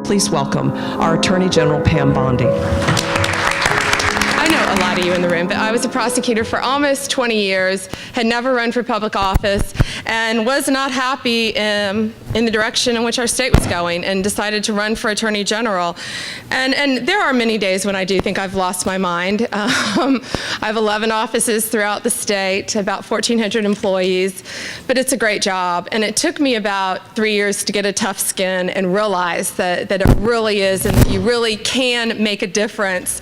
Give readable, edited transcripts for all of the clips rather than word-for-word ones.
Please welcome our Attorney General, Pam Bondi. I know a lot of you in the room, but I was a prosecutor for almost 20 years, had never run for public office, and was not happy in the direction in which our state was going, and decided to run for Attorney General. And there are many days when I do think I've lost my mind. I have 11 offices throughout the state, about 1,400 employees, but it's a great job. And it took me about 3 years to get a tough skin and realize that it really is, and that you really can make a difference.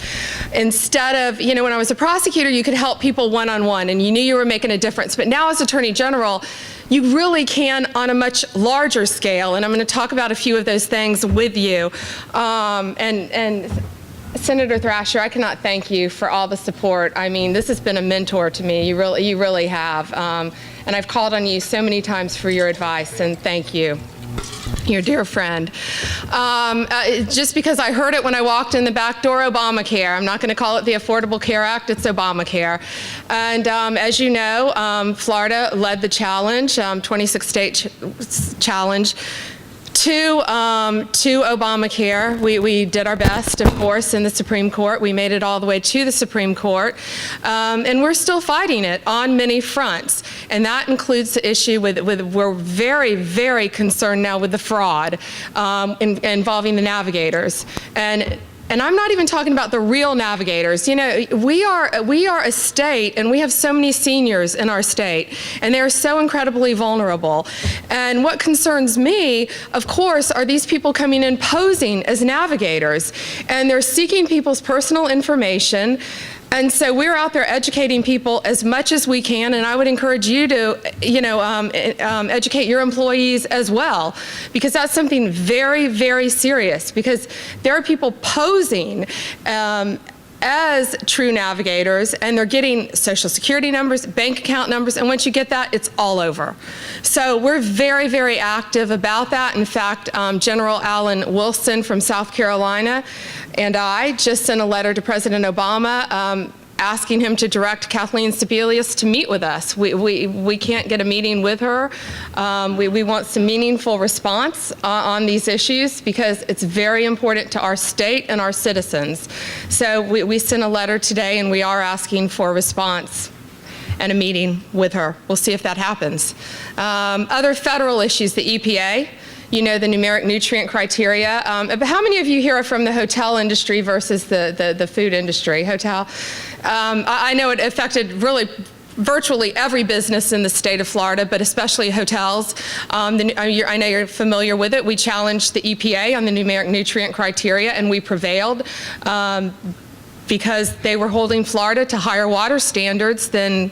Instead of, you know, when I was a prosecutor, you could help people one-on-one, and you knew you were making a difference. But now as Attorney General, you really can on a much larger scale, and I'm going to talk about a few of those things with you. And Senator Thrasher, I cannot thank you for all the support. I mean, this has been a mentor to me. You really have. And I've called on you so many times for your advice, and thank you. Your dear friend. Just because I heard it when I walked in the back door, Obamacare. I'm not going to call it the Affordable Care Act, it's Obamacare. And as you know, Florida led the challenge, 26 state challenge to Obamacare. We did our best, of course, in the Supreme Court. We made it all the way to the Supreme Court. And we're still fighting it on many fronts. And that includes the issue with we're very, very concerned now with the fraud involving the navigators. And I'm not even talking about the real navigators. You know, we are a state, and we have so many seniors in our state, and they're so incredibly vulnerable. And what concerns me, of course, are these people coming in posing as navigators, and they're seeking people's personal information. And so we're out there educating people as much as we can, and I would encourage you to, educate your employees as well, because that's something very, very serious, because there are people posing as true navigators, and they're getting social security numbers, bank account numbers, and once you get that, it's all over. So we're very, very active about that. In fact, General Alan Wilson from South Carolina and I just sent a letter to President Obama asking him to direct Kathleen Sebelius to meet with us. We can't get a meeting with her. We want some meaningful response on these issues, because it's very important to our state and our citizens. So we sent a letter today, and we are asking for a response and a meeting with her. We'll see if that happens. Other federal issues, the EPA. You know, the numeric nutrient criteria. But how many of you here are from the hotel industry versus the food industry? Hotel. I know it affected really virtually every business in the state of Florida, but especially hotels. I know you're familiar with it. We challenged the EPA on the numeric nutrient criteria, and we prevailed because they were holding Florida to higher water standards than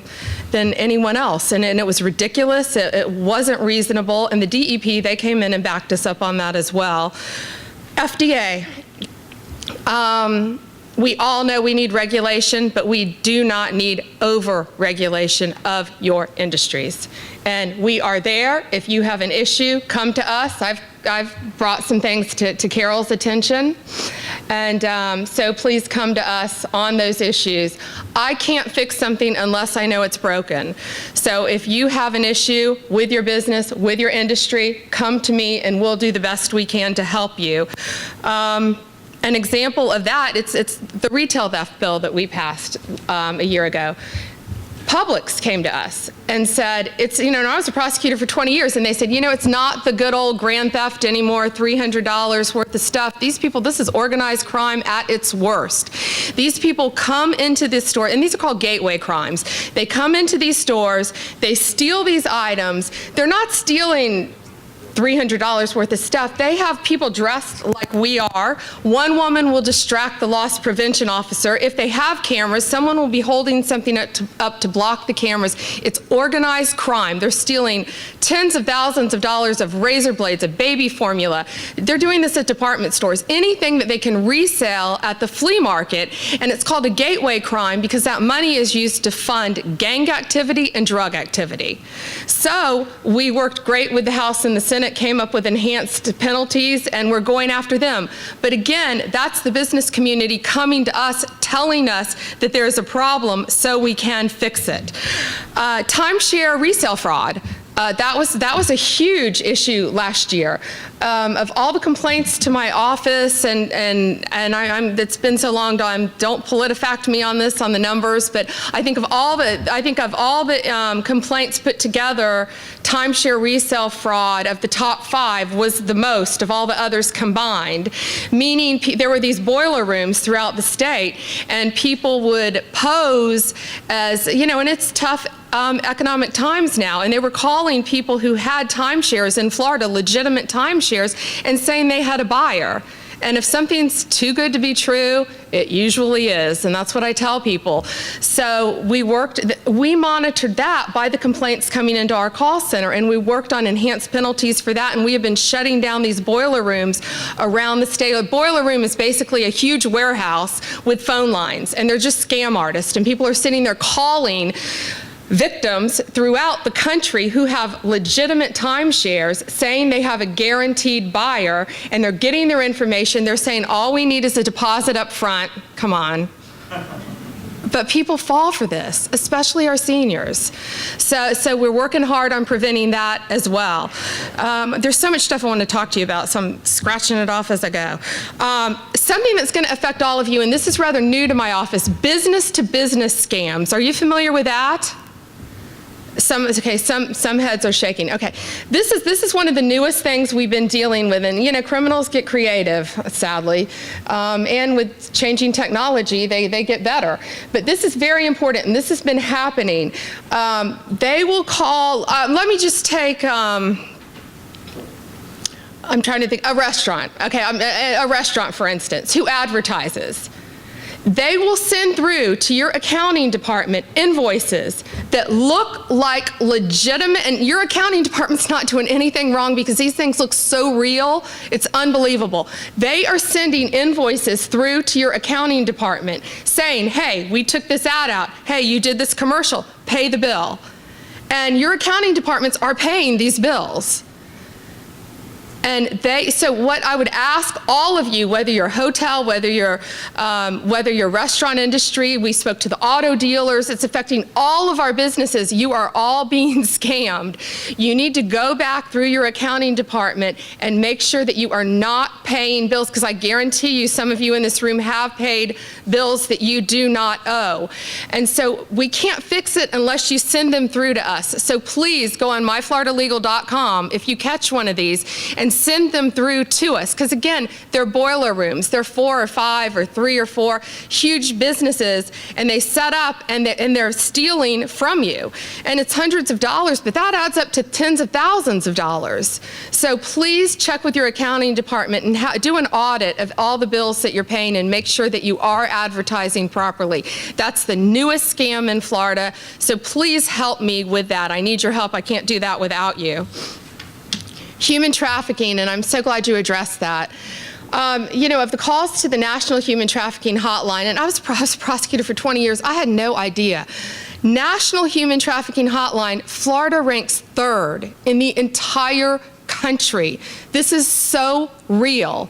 anyone else. And it was ridiculous. It wasn't reasonable. And the DEP, they came in and backed us up on that as well. FDA. We all know we need regulation, but we do not need over-regulation of your industries. And we are there. If you have an issue, come to us. I've brought some things to Carol's attention. And so please come to us on those issues. I can't fix something unless I know it's broken. So if you have an issue with your business, with your industry, come to me, and we'll do the best we can to help you. An example of that, it's the retail theft bill that we passed a year ago. Publix came to us and said, and I was a prosecutor for 20 years, and they said, it's not the good old grand theft anymore, $300 worth of stuff. These people, this is organized crime at its worst. These people come into this store, and these are called gateway crimes. They come into these stores, they steal these items. They're not stealing $300 worth of stuff. They have people dressed like we are. One woman will distract the loss prevention officer. If they have cameras, someone will be holding something up to block the cameras. It's organized crime. They're stealing tens of thousands of dollars of razor blades, of baby formula. They're doing this at department stores. Anything that they can resell at the flea market, and it's called a gateway crime because that money is used to fund gang activity and drug activity. So we worked great with the House and the Senate, came up with enhanced penalties, and we're going after them. But again, that's the business community coming to us, telling us that there is a problem so we can fix it. Timeshare resale fraud. That was a huge issue last year. Of all the complaints to my office, and it's been so long, don't PolitiFact me on this, on the numbers, but I think of all the complaints put together, timeshare resale fraud of the top 5 was the most of all the others combined, meaning there were these boiler rooms throughout the state, and people would pose as, and it's tough economic times now, and they were calling people who had timeshares in Florida, legitimate timeshares, and saying they had a buyer. And if something's too good to be true, it usually is, and that's what I tell people. So we monitored that by the complaints coming into our call center, and we worked on enhanced penalties for that, and we have been shutting down these boiler rooms around the state. A boiler room is basically a huge warehouse with phone lines, and they're just scam artists, and people are sitting there calling victims throughout the country who have legitimate timeshares saying they have a guaranteed buyer, and they're getting their information. They're saying all we need is a deposit up front. Come on. But people fall for this, especially our seniors. So we're working hard on preventing that as well. There's so much stuff I want to talk to you about, so I'm scratching it off as I go. Something that's going to affect all of you, and this is rather new to my office, business-to-business scams. Are you familiar with that? Some heads are shaking. Okay, this is one of the newest things we've been dealing with, and criminals get creative, sadly, and with changing technology, they get better. But this is very important, and this has been happening. They will call. Let me just take. I'm trying to think. A restaurant. Okay, a restaurant, for instance, who advertises. They will send through to your accounting department invoices that look like legitimate, and your accounting department's not doing anything wrong because these things look so real, it's unbelievable. They are sending invoices through to your accounting department saying, hey, we took this ad out, hey, you did this commercial, pay the bill. And your accounting departments are paying these bills. And so what I would ask all of you, whether you're a hotel, whether you're restaurant industry, we spoke to the auto dealers, it's affecting all of our businesses. You are all being scammed. You need to go back through your accounting department and make sure that you are not paying bills, because I guarantee you some of you in this room have paid bills that you do not owe. And so we can't fix it unless you send them through to us. So please go on myfloridalegal.com if you catch one of these and send them through to us, because again, they're boiler rooms. They're 4 or 5 or 3 or 4 huge businesses, and they set up and they're stealing from you. And it's hundreds of dollars, but that adds up to tens of thousands of dollars. So please check with your accounting department and do an audit of all the bills that you're paying and make sure that you are advertising properly. That's the newest scam in Florida, so please help me with that. I need your help. I can't do that without you. Human trafficking, and I'm so glad you addressed that. Of the calls to the National Human Trafficking Hotline, and I was a prosecutor for 20 years, I had no idea. National Human Trafficking Hotline, Florida ranks 3rd in the entire country. This is so real.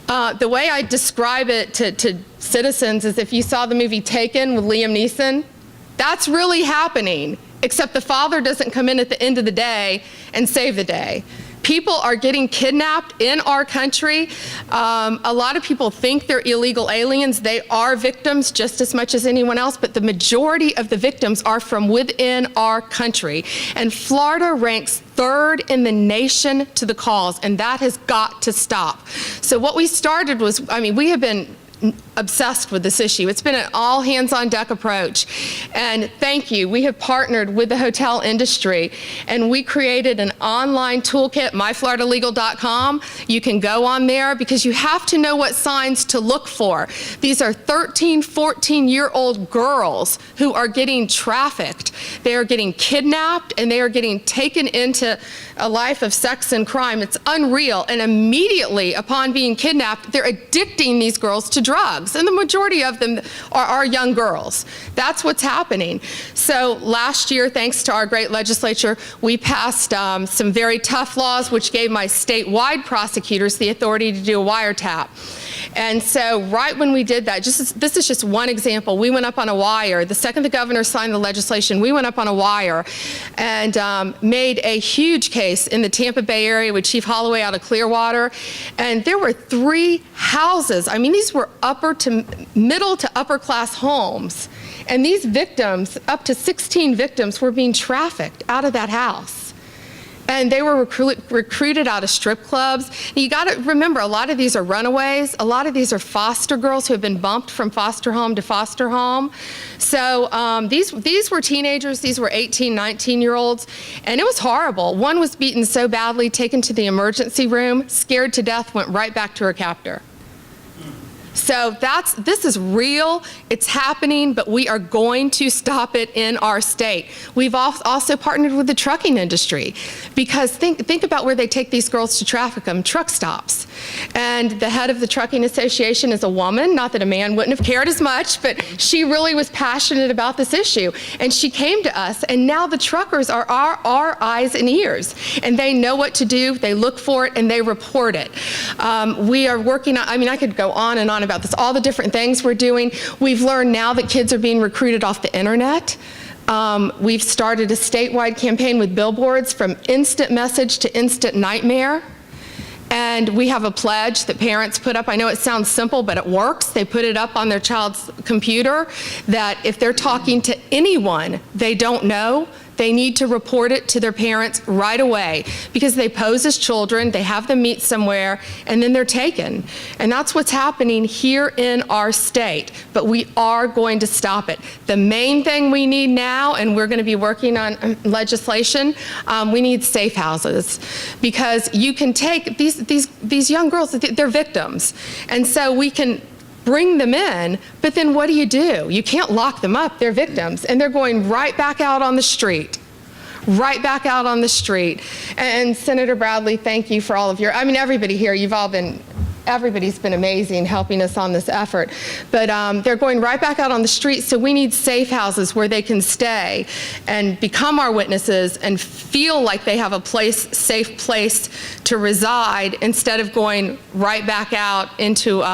The way I describe it to citizens is if you saw the movie Taken with Liam Neeson, that's really happening, except the father doesn't come in at the end of the day and save the day. People are getting kidnapped in our country. A lot of people think they're illegal aliens. They are victims just as much as anyone else, but the majority of the victims are from within our country. And Florida ranks 3rd in the nation to the calls, and that has got to stop. So what we started was, we have been obsessed with this issue. It's been an all hands on deck approach. And thank you. We have partnered with the hotel industry, and we created an online toolkit, myfloridalegal.com. You can go on there because you have to know what signs to look for. These are 13, 14-year-old girls who are getting trafficked. They are getting kidnapped, and they are getting taken into a life of sex and crime. It's unreal. And immediately upon being kidnapped, they're addicting these girls to drugs. And the majority of them are young girls. That's what's happening. So last year, thanks to our great legislature, we passed some very tough laws which gave my statewide prosecutors the authority to do a wiretap. And so right when we did that, this is just one example, we went up on a wire. The second the governor signed the legislation, we went up on a wire and made a huge case in the Tampa Bay area with Chief Holloway out of Clearwater. And there were 3 houses. I mean, these were middle to upper class homes. And these victims, up to 16 victims, were being trafficked out of that house. And they were recruited out of strip clubs. And you got to remember, a lot of these are runaways. A lot of these are foster girls who have been bumped from foster home to foster home. So these were teenagers. These were 18, 19-year-olds. And it was horrible. One was beaten so badly, taken to the emergency room, scared to death, went right back to her captor. So this is real, it's happening, but we are going to stop it in our state. We've also partnered with the trucking industry, because think about where they take these girls to traffic them, truck stops. And the head of the trucking association is a woman, not that a man wouldn't have cared as much, but she really was passionate about this issue. And she came to us, and now the truckers are our eyes and ears. And they know what to do, they look for it, and they report it. We are working on, I mean, I could go on and on about this, all the different things we're doing. We've learned now that kids are being recruited off the internet. We've started a statewide campaign with billboards from instant message to instant nightmare. And we have a pledge that parents put up. I know it sounds simple, but it works. They put it up on their child's computer that if they're talking to anyone they don't know, they need to report it to their parents right away, because they pose as children, they have them meet somewhere, and then they're taken. And that's what's happening here in our state, but we are going to stop it. The main thing we need now, and we're going to be working on legislation, we need safe houses, because you can take these young girls, they're victims, and so we can bring them in, but then what do? You can't lock them up, they're victims, and they're going right back out on the street. Right back out on the street. And Senator Bradley, thank you for all of everybody here, everybody's been amazing helping us on this effort. But they're going right back out on the street, so we need safe houses where they can stay and become our witnesses and feel like they have a safe place to reside, instead of going right back out into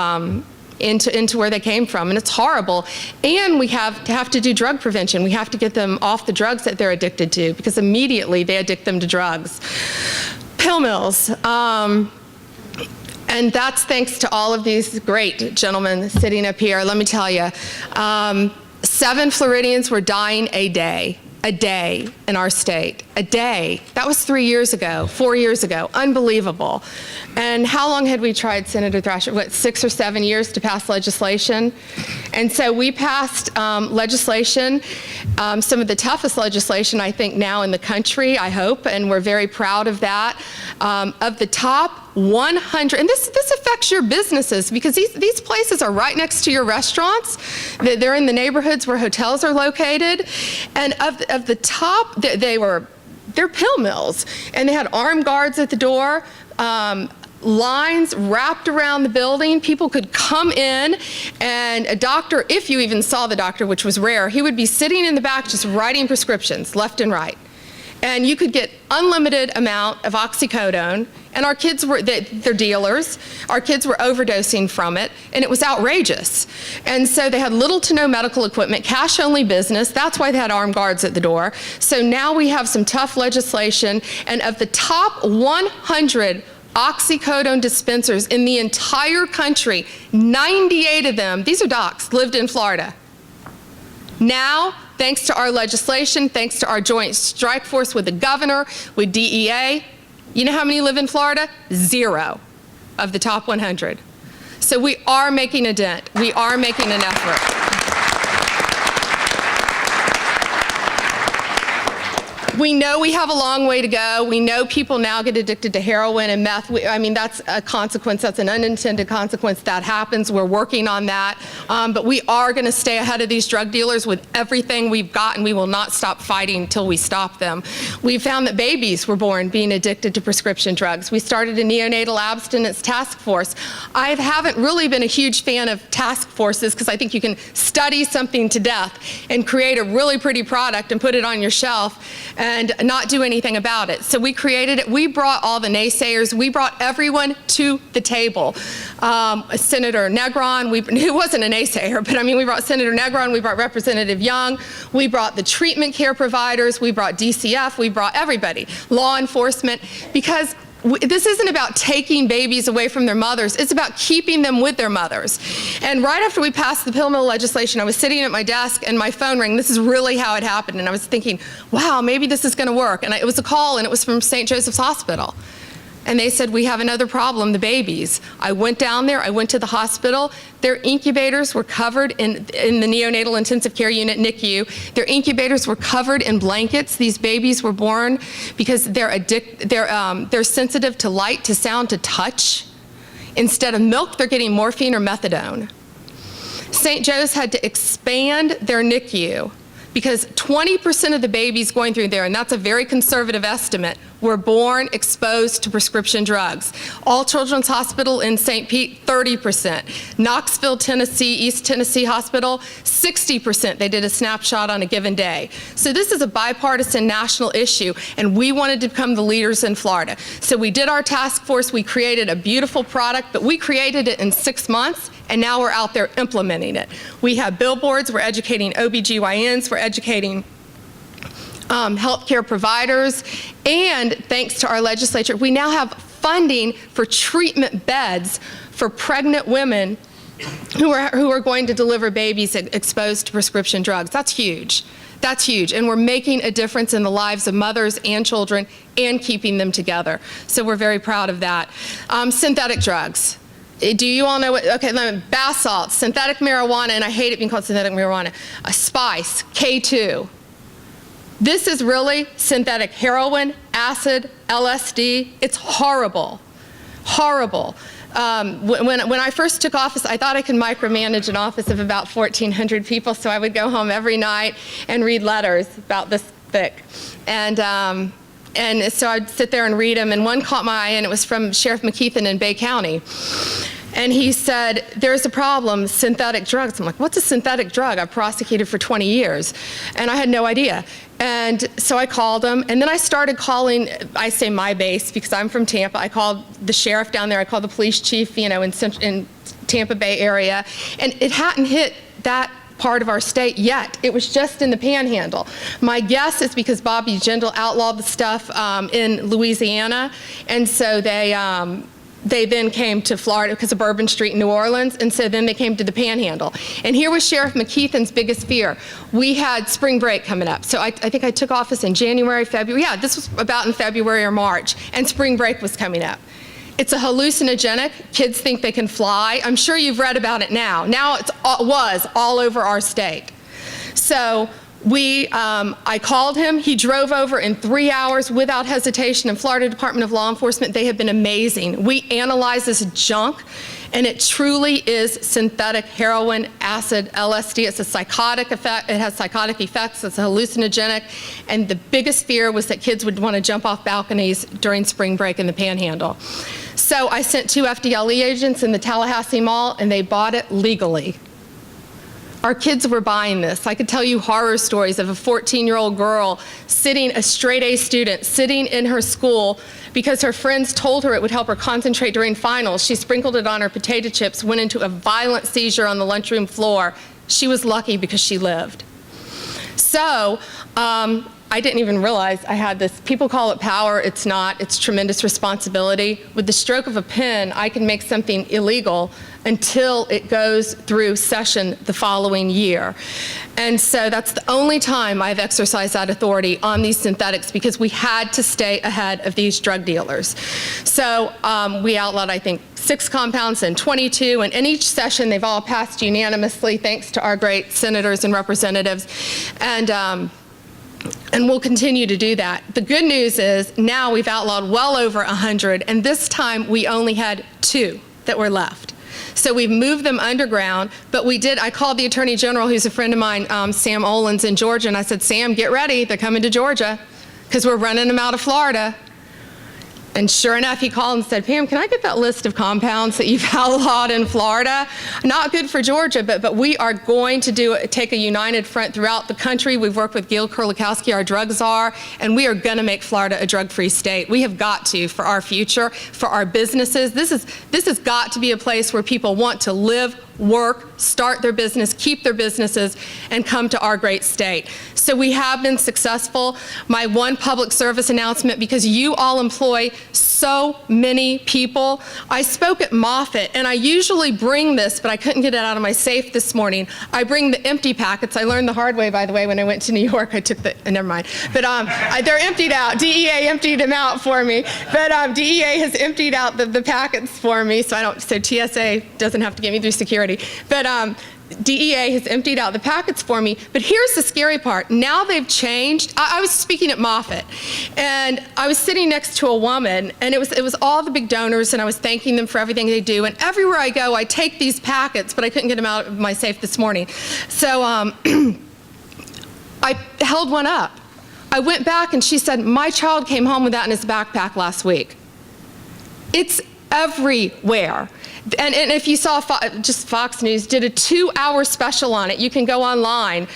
where they came from. And it's horrible. And we have to do drug prevention. We have to get them off the drugs that they're addicted to, because immediately they addict them to drugs. Pill mills. And that's thanks to all of these great gentlemen sitting up here. Let me tell you, 7 Floridians were dying a day in our state. A day. That was 3 years ago, 4 years ago. Unbelievable. And how long had we tried, Senator Thrasher? 6 or 7 years to pass legislation? And so we passed legislation, some of the toughest legislation, I think, now in the country, I hope, and we're very proud of that. Of the top 100, and this affects your businesses, because these places are right next to your restaurants. They're in the neighborhoods where hotels are located. And of the top, they're pill mills, and they had armed guards at the door, lines wrapped around the building. People could come in, and a doctor, if you even saw the doctor, which was rare, he would be sitting in the back just writing prescriptions left and right. And you could get unlimited amount of oxycodone, and our kids they're dealers, our kids were overdosing from it, and it was outrageous. And so they had little to no medical equipment, cash-only business. That's why they had armed guards at the door. So now we have some tough legislation, and of the top 100 oxycodone dispensers in the entire country, 98 of them, these are docs, lived in Florida. Now, thanks to our legislation, thanks to our joint strike force with the governor, with DEA, you know how many live in Florida? 0 of the top 100. So we are making a dent. We are making an effort. We know we have a long way to go. We know people now get addicted to heroin and meth. That's a consequence. That's an unintended consequence. That happens. We're working on that. But we are going to stay ahead of these drug dealers with everything we've got, and we will not stop fighting until we stop them. We found that babies were born being addicted to prescription drugs. We started a neonatal abstinence task force. I haven't really been a huge fan of task forces, because I think you can study something to death and create a really pretty product and put it on your shelf, and not do anything about it. So we created it. We brought all the naysayers. We brought everyone to the table. Senator Negron, who wasn't a naysayer, but I mean, we brought Senator Negron, we brought Representative Young, we brought the treatment care providers, we brought DCF, we brought everybody, law enforcement, because this isn't about taking babies away from their mothers, it's about keeping them with their mothers. And right after we passed the pill mill legislation, I was sitting at my desk and my phone rang. This is really how it happened. And I was thinking, wow, maybe this is gonna work. And it was a call, and it was from St. Joseph's Hospital. And they said, we have another problem, the babies. I went down there, I went to the hospital. Their incubators were covered in the neonatal intensive care unit, NICU. Their incubators were covered in blankets. These babies were born because they're sensitive to light, to sound, to touch. Instead of milk, they're getting morphine or methadone. St. Joe's had to expand their NICU because 20% of the babies going through there, and that's a very conservative estimate, were born exposed to prescription drugs. All Children's Hospital in St. Pete, 30%. Knoxville, Tennessee, East Tennessee Hospital, 60%. They did a snapshot on a given day. So this is a bipartisan national issue, and we wanted to become the leaders in Florida. So we did our task force, we created a beautiful product, but we created it in 6 months, and now we're out there implementing it. We have billboards, we're educating OBGYNs, we're educating healthcare providers, and thanks to our legislature, we now have funding for treatment beds for pregnant women who are going to deliver babies exposed to prescription drugs. That's huge. That's huge, and we're making a difference in the lives of mothers and children and keeping them together. So we're very proud of that. Synthetic drugs. Do you all know what, okay, bath salts, synthetic marijuana, and I hate it being called synthetic marijuana, spice, K2. This is really synthetic heroin, acid, LSD. It's horrible, horrible. When I first took office, I thought I could micromanage an office of about 1,400 people, so I would go home every night and read letters about this thick. And so I'd sit there and read them, and one caught my eye, and it was from Sheriff McKeithen in Bay County. And he said, there's a problem, synthetic drugs. I'm like, what's a synthetic drug? I've prosecuted for 20 years. And I had no idea. And so I called him, and then I started calling, I say my base because I'm from Tampa. I called the sheriff down there, I called the police chief, you know, in Tampa Bay area, and it hadn't hit that part of our state yet. It was just in the Panhandle. My guess is because Bobby Jindal outlawed the stuff in Louisiana, and so they then came to Florida because of Bourbon Street in New Orleans, and so then they came to the Panhandle. And here was Sheriff McKeithen's biggest fear. We had spring break coming up. So I think I took office in January, February. Yeah, this was about in February or March, and spring break was coming up. It's a hallucinogenic. Kids think they can fly. I'm sure you've read about it now. Now it was all over our state. So I called him. He drove over in 3 hours without hesitation. In Florida Department of Law Enforcement, they have been amazing. We analyze this junk, and it truly is synthetic heroin, acid, LSD. It's a psychotic effect. It has psychotic effects. It's a hallucinogenic. And the biggest fear was that kids would want to jump off balconies during spring break in the Panhandle. So I sent 2 FDLE agents in the Tallahassee Mall, and they bought it legally. Our kids were buying this. I could tell you horror stories of a 14-year-old girl a straight A student, sitting in her school because her friends told her it would help her concentrate during finals. She sprinkled it on her potato chips, went into a violent seizure on the lunchroom floor. She was lucky because she lived. So I didn't even realize I had this. People call it power. It's not. It's tremendous responsibility. With the stroke of a pen, I can make something illegal until it goes through session the following year. And so that's the only time I've exercised that authority on these synthetics, because we had to stay ahead of these drug dealers. So we outlawed, I think, 6 compounds and 22, and in each session they've all passed unanimously thanks to our great senators and representatives. And we'll continue to do that. The good news is now we've outlawed well over 100, and this time we only had 2 that were left. So we've moved them underground, but I called the Attorney General, who's a friend of mine, Sam Olens in Georgia, and I said, Sam, get ready, they're coming to Georgia, because we're running them out of Florida. And sure enough, he called and said, Pam, can I get that list of compounds that you've outlawed in Florida? Not good for Georgia, but we are going to take a united front throughout the country. We've worked with Gil Kurlikowski, our drug czar, and we are going to make Florida a drug-free state. We have got to, for our future, for our businesses. This has got to be a place where people want to live, work, start their business, keep their businesses, and come to our great state. So we have been successful. My one public service announcement, because you all employ so many people. I spoke at Moffitt, and I usually bring this, but I couldn't get it out of my safe this morning. I bring the empty packets. I learned the hard way, by the way, when I went to New York. I took never mind. But they're emptied out. DEA emptied them out for me. But DEA has emptied out the packets for me, so TSA doesn't have to get me through security. But DEA has emptied out the packets for me. But here's the scary part. Now they've changed. I was speaking at Moffitt, and I was sitting next to a woman, and it was all the big donors, and I was thanking them for everything they do. And everywhere I go, I take these packets, but I couldn't get them out of my safe this morning. So I held one up. I went back, and she said, my child came home with that in his backpack last week. It's everywhere. And if you saw, just Fox News did a 2-hour special on it. You can go online.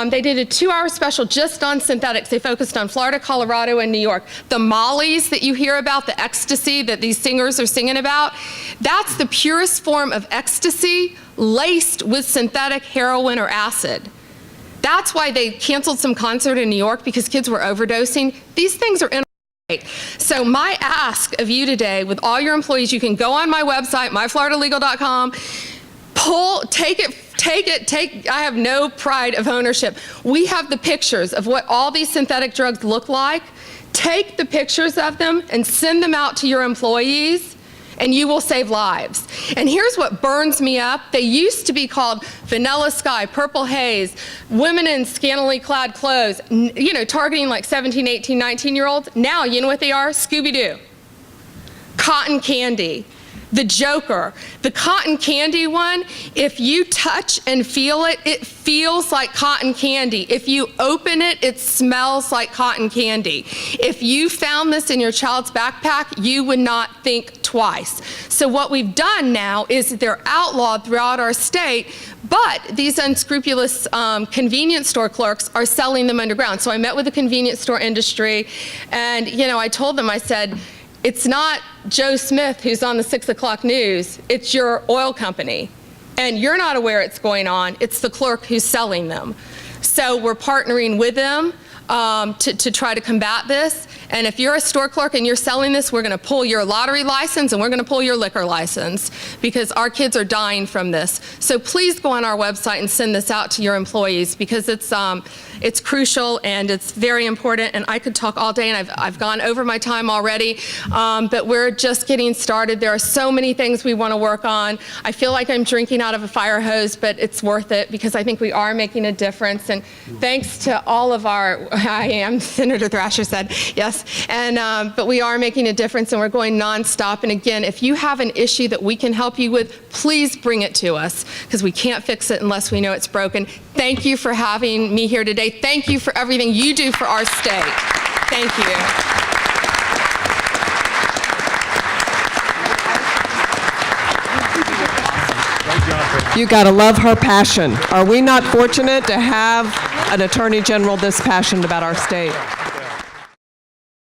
They did a 2-hour special just on synthetics. They focused on Florida, Colorado, and New York. The mollies that you hear about, the ecstasy that these singers are singing about, that's the purest form of ecstasy laced with synthetic heroin or acid. That's why they canceled some concert in New York, because kids were overdosing. These things are in. So my ask of you today, with all your employees, you can go on my website, myfloridalegal.com, I have no pride of ownership. We have the pictures of what all these synthetic drugs look like. Take the pictures of them and send them out to your employees, and you will save lives. And here's what burns me up. They used to be called Vanilla Sky, Purple Haze, women in scantily clad clothes, targeting like 17, 18, 19-year-olds. Now, you know what they are? Scooby-Doo. Cotton candy. The Joker. The cotton candy one, if you touch and feel it, it feels like cotton candy. If you open it, it smells like cotton candy. If you found this in your child's backpack, you would not think twice. So what we've done now is they're outlawed throughout our state, but these unscrupulous convenience store clerks are selling them underground. So I met with the convenience store industry, and I told them, I said, it's not Joe Smith who's on the 6 o'clock news, it's your oil company. And you're not aware it's going on, it's the clerk who's selling them. So we're partnering with them to try to combat this. And if you're a store clerk and you're selling this, we're going to pull your lottery license and we're going to pull your liquor license, because our kids are dying from this. So please go on our website and send this out to your employees, because it's crucial and it's very important. And I could talk all day, and I've gone over my time already, but we're just getting started. There are so many things we want to work on. I feel like I'm drinking out of a fire hose, but it's worth it, because I think we are making a difference. And thanks to all of Senator Thrasher said, yes. And but we are making a difference, and we're going nonstop. And again, if you have an issue that we can help you with, please bring it to us, because we can't fix it unless we know it's broken. Thank you for having me here today. Thank you for everything you do for our state. Thank you. You gotta love her passion. Are we not fortunate to have an Attorney General this passionate about our state?